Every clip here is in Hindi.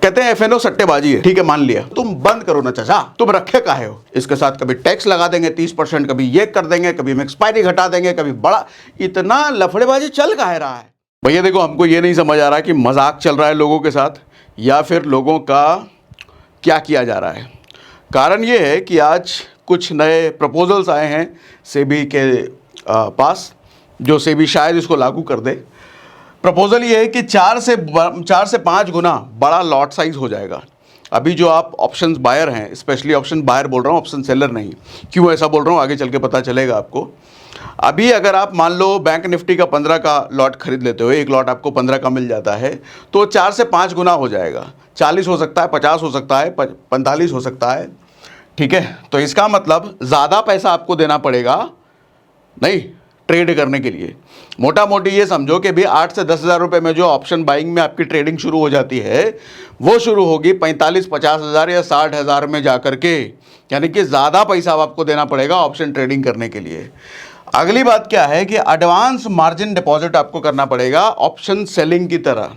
कहते हैं एफएनओ सट्टेबाजी है, ठीक है मान लिया, तुम बंद करो ना चाचा, तुम रखे काहे हो, इसके साथ कभी टैक्स लगा देंगे 30%, कभी ये कर देंगे, कभी हम एक्सपायरी घटा देंगे, कभी बड़ा, इतना लफड़ेबाजी चल काहे रहा है भैया। देखो हमको ये नहीं समझ आ रहा कि मजाक चल रहा है लोगों के साथ या फिर लोगों का क्या किया जा रहा है। कारण ये है कि आज कुछ नए प्रपोजल्स आए हैं सेबी के पास, जो सेबी शायद इसको लागू कर दे। प्रपोजल ये है कि 4 से 5 गुना बड़ा लॉट साइज हो जाएगा। अभी जो आप ऑप्शन बायर हैं, स्पेशली ऑप्शन बायर बोल रहा हूँ, ऑप्शन सेलर नहीं, क्यों ऐसा बोल रहा हूँ आगे चल के पता चलेगा आपको। अभी अगर आप मान लो बैंक निफ्टी का 15 का लॉट खरीद लेते हो, एक लॉट आपको 15 का मिल जाता है, तो 4 से 5 गुना हो जाएगा। 40 हो सकता है, 50 हो सकता है, 45 हो सकता है, ठीक है। तो इसका मतलब ज़्यादा पैसा आपको देना पड़ेगा नहीं ट्रेड करने के लिए। मोटा मोटी ये समझो कि भी 8 से 10 हज़ार रुपये में जो ऑप्शन बाइंग में आपकी ट्रेडिंग शुरू हो जाती है, वो शुरू होगी 45-50 हज़ार या 60 हज़ार में जा कर के, यानी कि ज़्यादा पैसा आपको देना पड़ेगा ऑप्शन ट्रेडिंग करने के लिए। अगली बात क्या है कि एडवांस मार्जिन डिपॉजिट आपको करना पड़ेगा ऑप्शन सेलिंग की तरह।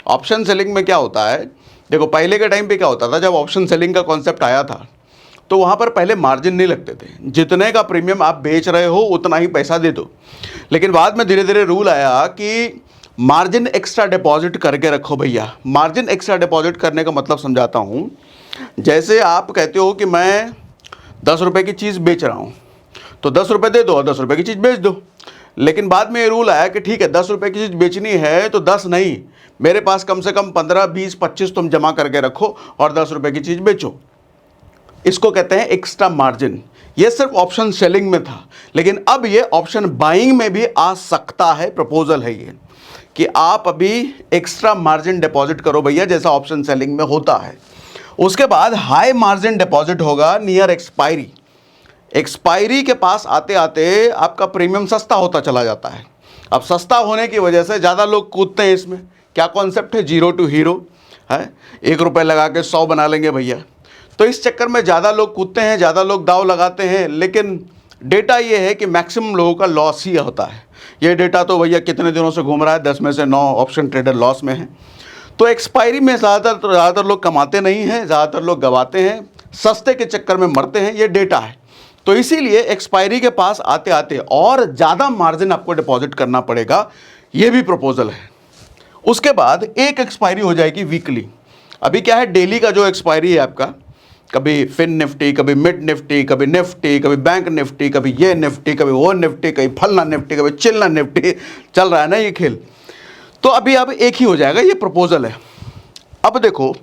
ऑप्शन सेलिंग में क्या होता है, देखो पहले के टाइम पे क्या होता था, जब ऑप्शन सेलिंग का कॉन्सेप्ट आया था तो वहाँ पर पहले मार्जिन नहीं लगते थे, जितने का प्रीमियम आप बेच रहे हो उतना ही पैसा दे दो। लेकिन बाद में धीरे धीरे रूल आया कि मार्जिन एक्स्ट्रा डिपॉजिट करके रखो भैया। मार्जिन एक्स्ट्रा डिपॉजिट करने का मतलब समझाता हूँ, जैसे आप कहते हो कि मैं 10 रुपये की चीज़ बेच रहा हूँ, तो 10 रुपये दे दो और 10 रुपये की चीज़ बेच दो। लेकिन बाद में ये रूल आया कि ठीक है 10 रुपये की चीज़ बेचनी है तो 10 नहीं, मेरे पास कम से कम 15, 20, 25 तुम जमा करके रखो और 10 रुपये की चीज़ बेचो। इसको कहते हैं एक्स्ट्रा मार्जिन। ये सिर्फ ऑप्शन सेलिंग में था, लेकिन अब ये ऑप्शन बाइंग में भी आ सकता है। प्रपोजल है ये कि आप अभी एक्स्ट्रा मार्जिन डिपॉजिट करो भैया, जैसा ऑप्शन सेलिंग में होता है। उसके बाद हाई मार्जिन डिपॉजिट होगा नियर एक्सपायरी। एक्सपायरी के पास आते आते आपका प्रीमियम सस्ता होता चला जाता है। अब सस्ता होने की वजह से ज़्यादा लोग कूदते हैं इसमें। क्या कॉन्सेप्ट है, 0 to हीरो है, 1 रुपये लगा के 100 बना लेंगे भैया। तो इस चक्कर में ज़्यादा लोग कूदते हैं, ज़्यादा लोग दाव लगाते हैं, लेकिन डेटा ये है कि मैक्सिमम लोगों का लॉस ही होता है। ये डेटा तो भैया कितने दिनों से घूम रहा है, 10 में से 9 ऑप्शन ट्रेडर लॉस में हैं। तो एक्सपायरी में ज़्यादातर लोग कमाते नहीं हैं, ज़्यादातर लोग गवाते हैं, सस्ते के चक्कर में मरते हैं, ये डेटा है। तो इसीलिए एक्सपायरी के पास आते आते और ज़्यादा मार्जिन आपको डिपॉजिट करना पड़ेगा, ये भी प्रपोजल है। उसके बाद एक एक्सपायरी हो जाएगी वीकली। अभी क्या है, डेली का जो एक्सपायरी है आपका, कभी फिन निफ्टी, कभी मिड निफ्टी, कभी निफ्टी, कभी बैंक निफ्टी, कभी ये निफ्टी, कभी वो निफ्टी, कभी फलना निफ्टी, कभी चिलना निफ्टी, चल रहा है ना ये खेल। तो अभी अब एक ही हो जाएगा, ये प्रपोजल है। अब देखो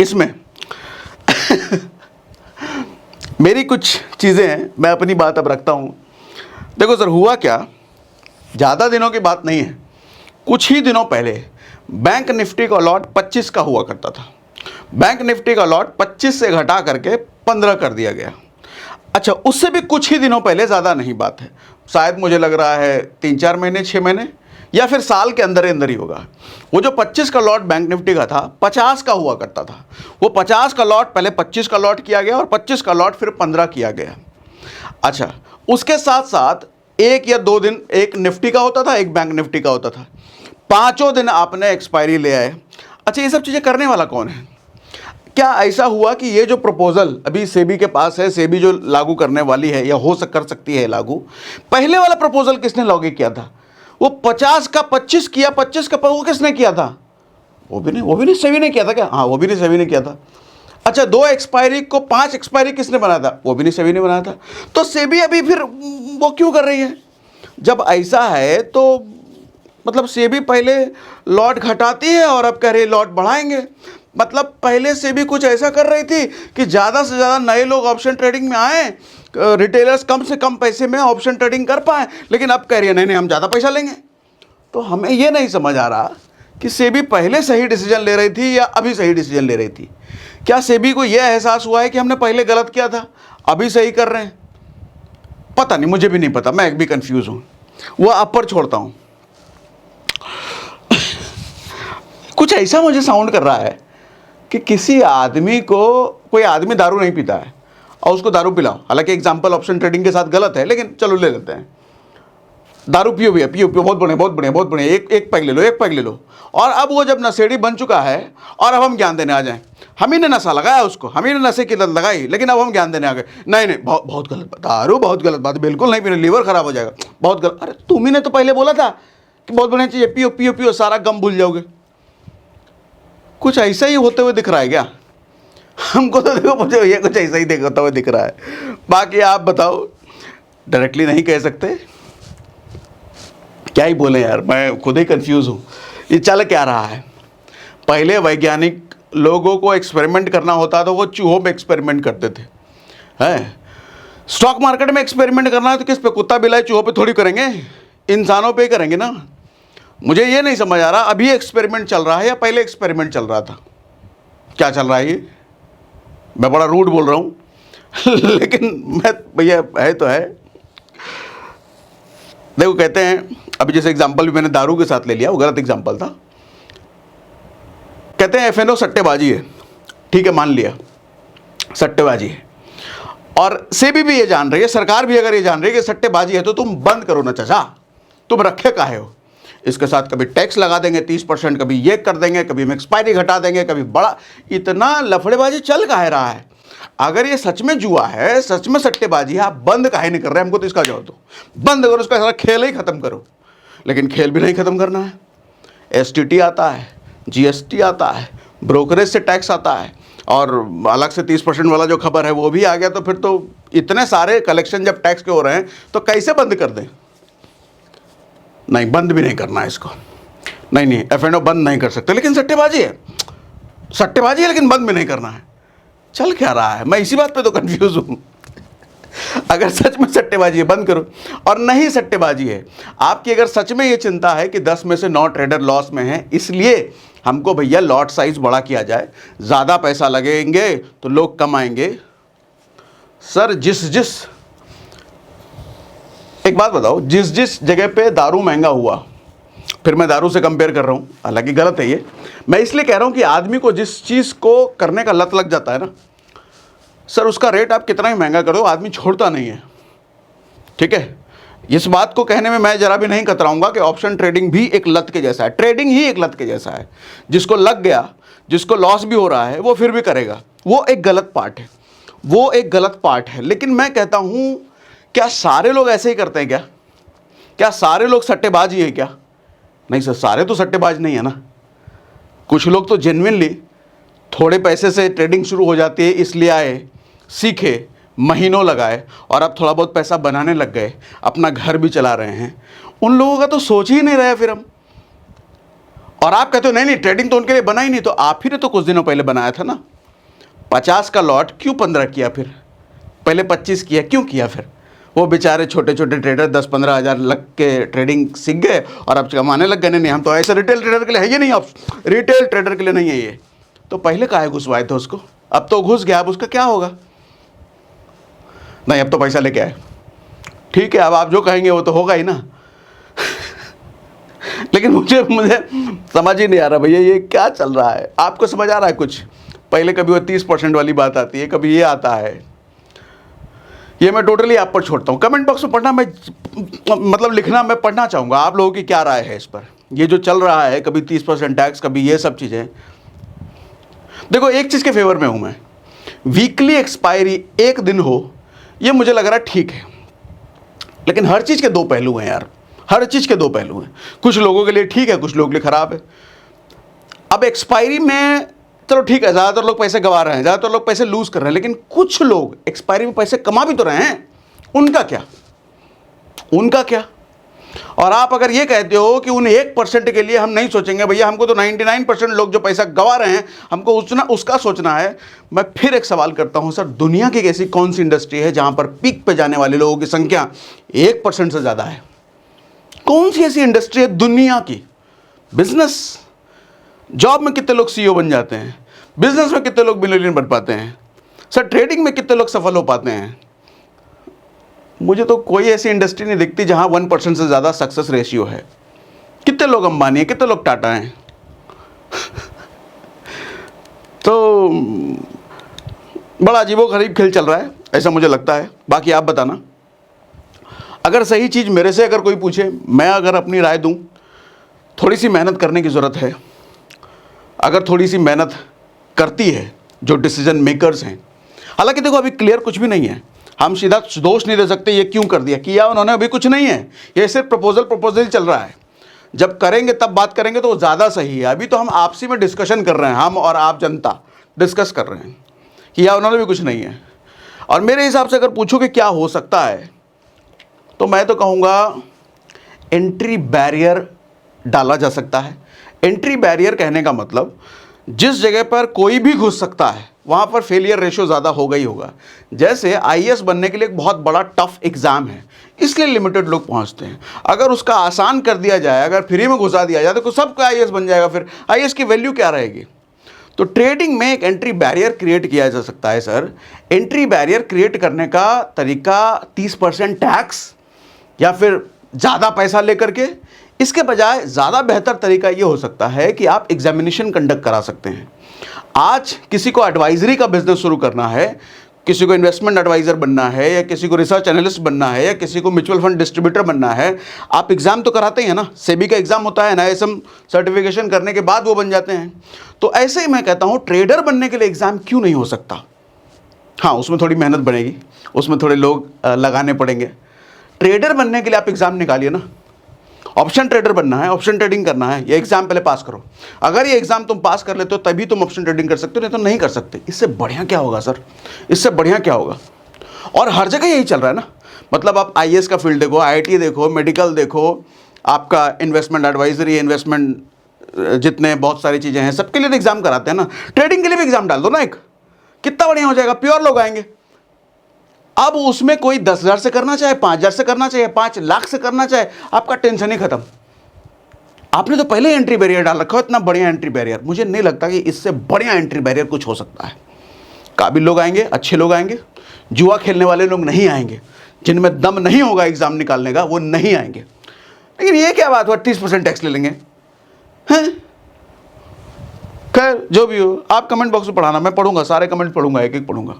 इसमें मेरी कुछ चीज़ें हैं, मैं अपनी बात अब रखता हूँ। देखो सर, हुआ क्या, ज़्यादा दिनों की बात नहीं है, कुछ ही दिनों पहले बैंक निफ्टी का लॉट 25 का हुआ करता था। बैंक निफ्टी का लॉट 25 से घटा करके 15 कर दिया गया। अच्छा, उससे भी कुछ ही दिनों पहले, ज़्यादा नहीं बात है, शायद मुझे लग रहा है 3-4 महीने, 6 महीने या फिर साल के अंदर ही होगा। वो जो 25 का लॉट बैंक निफ्टी का था, 50 का हुआ करता था। वो 50 का लॉट पहले 25 का लॉट किया गया और 25 का लॉट फिर 15 किया गया। अच्छा, उसके साथ साथ 1 या 2 दिन एक निफ्टी का होता था, एक बैंक निफ्टी का होता था। 5 दिन आपने एक्सपायरी ले आए। अच्छा, ये सब चीज़ें करने वाला कौन है? क्या ऐसा हुआ कि ये जो प्रपोजल अभी सेबी के पास है, सेबी जो लागू करने वाली है या कर सकती है लागू, पहले वाला प्रपोजल किसने लागू किया था? वो 50 का 25 किया, 25 का वो किसने किया था? वो भी नहीं सेबी ने किया था क्या? हाँ, वो भी नहीं सेबी ने किया था। अच्छा, 2 एक्सपायरी को 5 एक्सपायरी किसने बनाया था? वो भी नहीं सेबी ने बनाया था। तो सेबी अभी फिर वो क्यों कर रही है? जब ऐसा है तो मतलब सेबी पहले लॉट घटाती है और अब कह रही है लॉट बढ़ाएंगे। मतलब पहले से भी कुछ ऐसा कर रही थी कि ज़्यादा से ज़्यादा नए लोग ऑप्शन ट्रेडिंग में आए, रिटेलर्स कम से कम पैसे में ऑप्शन ट्रेडिंग कर पाए, लेकिन अब कह रही है नहीं हम ज़्यादा पैसा लेंगे। तो हमें ये नहीं समझ आ रहा कि सेबी पहले सही डिसीजन ले रही थी या अभी सही डिसीजन ले रही थी। क्या सेबी को यह एहसास हुआ है कि हमने पहले गलत किया था, अभी सही कर रहे हैं? पता नहीं, मुझे भी नहीं पता, मैं एक भी कंफ्यूज हूँ। वो आप पर छोड़ता हूँ। कुछ ऐसा मुझे साउंड कर रहा है कि किसी आदमी को, कोई आदमी दारू नहीं पीता है और उसको दारू पिलाओ, हालांकि एग्जांपल ऑप्शन ट्रेडिंग के साथ गलत है, लेकिन चलो ले लेते हैं। दारू पियो भैया, पियो पियो, बहुत बढ़िया बहुत बढ़िया बहुत बढ़िया, एक पैग ले लो, एक पैग ले लो। और अब वो जब नशेड़ी बन चुका है और अब हम ज्ञान देने आ जाएं, हम ही ने नशा लगाया उसको, हम ही ने नशे की लत लगाई, लेकिन अब हम ज्ञान देने आ गए, नहीं नहीं बहुत बहुत गलत बात, दारू बहुत गलत बात, बिल्कुल नहीं पीना, लीवर खराब हो जाएगा, बहुत गलत। अरे तुम ही ने तो पहले बोला था कि बहुत बढ़िया चीज़ है, पियो पियो पियो, सारा गम भूल जाओगे। कुछ ऐसा ही होते हुए दिख रहा है क्या? हमको तो देखो, मुझे ये कुछ ऐसा ही होता हुआ दिख रहा है। बाकी आप बताओ, डायरेक्टली नहीं कह सकते, क्या ही बोले यार, मैं खुद ही कंफ्यूज हूँ। ये चल क्या रहा है? पहले वैज्ञानिक लोगों को एक्सपेरिमेंट करना होता तो वो चूहों पे एक्सपेरिमेंट करते थे, हैं? स्टॉक मार्केट में एक्सपेरिमेंट करना है तो किस पे, कुत्ता बिलाई चूहों पे थोड़ी करेंगे, इंसानों पे ही करेंगे ना। मुझे ये नहीं समझ आ रहा अभी एक्सपेरिमेंट चल रहा है या पहले एक्सपेरिमेंट चल रहा था, क्या चल रहा है ये? मैं बड़ा रूड बोल रहा हूँ लेकिन मैं भैया है तो है। देखो कहते हैं, अभी जैसे एग्जांपल भी मैंने दारू के साथ ले लिया, वो गलत एग्जांपल था। कहते हैं एफएनओ सट्टेबाजी है, ठीक है मान लिया सट्टेबाजी है, और सेबी भी ये जान रही है, सरकार भी अगर ये जान रही है कि सट्टेबाजी है तो तुम बंद करो ना चाचा, तुम रखे काहे हो? इसके साथ कभी टैक्स लगा देंगे 30%, कभी ये कर देंगे, कभी एक्सपायरी घटा देंगे, कभी बड़ा, इतना लफड़ेबाजी चल काहे रहा है? अगर ये सच में जुआ है, सच में सट्टेबाजी है, आप बंद काहे नहीं कर रहे? हमको तो इसका जवाब दो, बंद करो, इसका सारा खेल ही खत्म करो। लेकिन खेल भी नहीं खत्म करना है। एसटीटी आता है, जीएसटी आता है, ब्रोकरेज से टैक्स आता है, और अलग से 30% वाला जो खबर है वो भी आ गया, तो फिर तो इतने सारे कलेक्शन जब टैक्स के हो रहे हैं तो कैसे बंद कर दें? नहीं, बंद भी नहीं करना है इसको, नहीं नहीं, एफएनओ बंद नहीं कर सकते, लेकिन सट्टेबाजी है, सट्टेबाजी है लेकिन बंद भी नहीं करना है। चल क्या रहा है? मैं इसी बात पे तो कंफ्यूज हूँ। अगर सच में सट्टेबाजी है बंद करो, और नहीं सट्टेबाजी है, आपकी अगर सच में ये चिंता है कि 10 में से 9 ट्रेडर लॉस में हैं, इसलिए हमको भैया लॉट साइज बड़ा किया जाए, ज़्यादा पैसा लगेंगे तो लोग कम आएंगे। सर एक बात बताओ, जिस जिस जगह पे दारू महंगा हुआ, फिर मैं दारू से कंपेयर कर रहा हूँ, हालांकि गलत है ये, मैं इसलिए कह रहा हूँ कि आदमी को जिस चीज़ को करने का लत लग जाता है ना सर, उसका रेट आप कितना ही महंगा कर दो, आदमी छोड़ता नहीं है। ठीक है, इस बात को कहने में मैं जरा भी नहीं कतराऊंगा कि ऑप्शन ट्रेडिंग भी एक लत के जैसा है, ट्रेडिंग ही एक लत के जैसा है। जिसको लग गया, जिसको लॉस भी हो रहा है, वो फिर भी करेगा, वो एक गलत पार्ट है, वो एक गलत पार्ट है। लेकिन मैं कहता हूँ, क्या सारे लोग ऐसे ही करते हैं क्या? क्या सारे लोग सट्टेबाज ही है क्या? नहीं सर, सारे तो सट्टेबाज नहीं है ना। कुछ लोग तो जेन्युइनली थोड़े पैसे से ट्रेडिंग शुरू हो जाती है, इसलिए आए, सीखे, महीनों लगाए, और अब थोड़ा बहुत पैसा बनाने लग गए, अपना घर भी चला रहे हैं। उन लोगों का तो सोच ही नहीं रहे फिर हम। और आप कहते हो नहीं नहीं, ट्रेडिंग तो उनके लिए बना ही नहीं, तो आप ही ने तो कुछ दिनों पहले बनाया था ना। 50 का लॉट क्यों 15 किया, फिर पहले 25 किया, क्यों किया? फिर वो बेचारे छोटे छोटे ट्रेडर 10-15 हज़ार लग के ट्रेडिंग सीख गए और अब कमाने लग गए। नहीं हम तो ऐसे रिटेल ट्रेडर के लिए है ये नहीं, आप रिटेल ट्रेडर के लिए नहीं है ये। तो पहले काहे घुसवाए थे उसको? अब तो घुस गया, अब उसका क्या होगा? नहीं, अब तो पैसा लेके आए, ठीक है, अब आप जो कहेंगे वो तो होगा ही ना। लेकिन मुझे समझ ही नहीं आ रहा भैया, ये क्या चल रहा है? आपको समझ आ रहा है कुछ? पहले कभी वो 30% वाली बात आती है, कभी ये आता है। ये मैं टोटली आप पर छोड़ता हूँ। कमेंट बॉक्स में पढ़ना, मैं मतलब लिखना, मैं पढ़ना चाहूँगा आप लोगों की क्या राय है इस पर। ये जो चल रहा है, कभी 30% टैक्स, कभी ये सब चीज़ें। देखो, एक चीज़ के फेवर में हूँ मैं, वीकली एक्सपायरी एक दिन हो, ये मुझे लग रहा है ठीक है। लेकिन हर चीज़ के दो पहलू हैं यार, हर चीज़ के दो पहलू हैं। कुछ लोगों के लिए ठीक है, कुछ लोगों के लिए ख़राब है। अब एक्सपायरी में चलो ठीक है, ज़्यादातर लोग पैसे गंवा रहे हैं, ज़्यादातर लोग पैसे लूज़ कर रहे हैं, लेकिन कुछ लोग एक्सपायरी में पैसे कमा भी तो रहे हैं, उनका क्या? उनका क्या? और आप अगर ये कहते हो कि उन 1% के लिए हम नहीं सोचेंगे, भैया हमको तो 99% लोग जो पैसा गंवा रहे हैं, हमको उसका सोचना है। मैं फिर एक सवाल करता हूं सर, दुनिया की ऐसी कौन सी इंडस्ट्री है जहां पर पीक पे जाने वाले लोगों की संख्या 1% से ज़्यादा है? कौन सी ऐसी इंडस्ट्री है दुनिया की? बिजनेस, जॉब में कितने लोग CEO बन जाते हैं, बिजनेस में कितने लोग बिलियनियर बन पाते हैं, सर ट्रेडिंग में कितने लोग सफल हो पाते हैं? मुझे तो कोई ऐसी इंडस्ट्री नहीं दिखती जहां 1% से ज़्यादा सक्सेस रेशियो है। कितने लोग अंबानी हैं, कितने लोग टाटा हैं। तो बड़ा अजीबो गरीब खेल चल रहा है, ऐसा मुझे लगता है। बाकी आप बताना। अगर सही चीज़ मेरे से अगर कोई पूछे, मैं अगर अपनी राय दूं, थोड़ी सी मेहनत करने की ज़रूरत है। अगर थोड़ी सी मेहनत करती है जो डिसीजन मेकर्स हैं, हालांकि देखो अभी क्लियर कुछ भी नहीं है, हम सीधा दोष नहीं दे सकते ये क्यों कर दिया, किया उन्होंने अभी कुछ नहीं है, ये सिर्फ प्रपोजल चल रहा है। जब करेंगे तब बात करेंगे तो ज़्यादा सही है। अभी तो हम आपसी में डिस्कशन कर रहे हैं, हम और आप जनता डिस्कस कर रहे हैं, किया उन्होंने भी कुछ नहीं है। और मेरे हिसाब से अगर पूछो कि क्या हो सकता है, तो मैं तो कहूँगा एंट्री बैरियर डाला जा सकता है। एंट्री बैरियर कहने का मतलब जिस जगह पर कोई भी घुस सकता है वहाँ पर फेलियर रेशियो ज़्यादा होगा ही होगा। जैसे आईएएस बनने के लिए एक बहुत बड़ा टफ एग्ज़ाम है, इसलिए लिमिटेड लोग पहुँचते हैं। अगर उसका आसान कर दिया जाए, अगर फ्री में घुसा दिया जाए तो सबका आईएएस बन जाएगा, फिर आईएएस की वैल्यू क्या रहेगी। तो ट्रेडिंग में एक एंट्री बैरियर क्रिएट किया जा सकता है सर। एंट्री बैरियर क्रिएट करने का तरीका 30% टैक्स या फिर ज़्यादा पैसा लेकर के, इसके बजाय ज़्यादा बेहतर तरीका ये हो सकता है कि आप एग्जामिनेशन कंडक्ट करा सकते हैं। आज किसी को एडवाइजरी का बिजनेस शुरू करना है, किसी को इन्वेस्टमेंट एडवाइज़र बनना है, या किसी को रिसर्च एनालिस्ट बनना है, या किसी को म्यूचुअल फंड डिस्ट्रीब्यूटर बनना है, आप एग्ज़ाम तो कराते हैं ना, सेबी का एग्ज़ाम होता है ना, एसएम सर्टिफिकेशन करने के बाद वो बन जाते हैं। तो ऐसे ही मैं कहता हूँ ट्रेडर बनने के लिए एग्ज़ाम क्यों नहीं हो सकता। हाँ, उसमें थोड़ी मेहनत बनेगी, उसमें थोड़े लोग लगाने पड़ेंगे। ट्रेडर बनने के लिए आप एग्ज़ाम निकालिए ना, ऑप्शन ट्रेडर बनना है, ऑप्शन ट्रेडिंग करना है, ये एग्जाम पहले पास करो। अगर ये एग्जाम तुम पास कर लेते हो तभी तुम ऑप्शन ट्रेडिंग कर सकते हो, नहीं तो नहीं कर सकते। इससे बढ़िया क्या होगा सर, इससे बढ़िया क्या होगा। और हर जगह यही चल रहा है ना, मतलब आप आईएएस का फील्ड देखो, आईआईटी देखो, मेडिकल देखो, आपका इन्वेस्टमेंट एडवाइजरी, इन्वेस्टमेंट, जितने बहुत सारी चीज़ें हैं सबके लिए तो एग्जाम कराते हैं ना। ट्रेडिंग के लिए भी एग्जाम डाल दो ना एक, कितना बढ़िया हो जाएगा, प्योर लोग आएंगे। अब उसमें कोई 10,000 से करना चाहे, 5,000 से करना चाहे, 5 लाख से करना चाहे, आपका टेंशन ही खत्म। आपने तो पहले एंट्री बैरियर डाल रखा हो, इतना बढ़िया एंट्री बैरियर। मुझे नहीं लगता कि इससे बढ़िया एंट्री बैरियर कुछ हो सकता है। काबिल लोग आएंगे, अच्छे लोग आएंगे, जुआ खेलने वाले लोग नहीं आएंगे, जिनमें दम नहीं होगा एग्जाम निकालने का वो नहीं आएंगे। लेकिन ये क्या बात हुआ, 30% टैक्स ले लेंगे हैं। खैर जो भी हो, आप कमेंट बॉक्स में पढ़ाना, मैं पढ़ूंगा, सारे कमेंट पढ़ूंगा, एक एक पढ़ूंगा।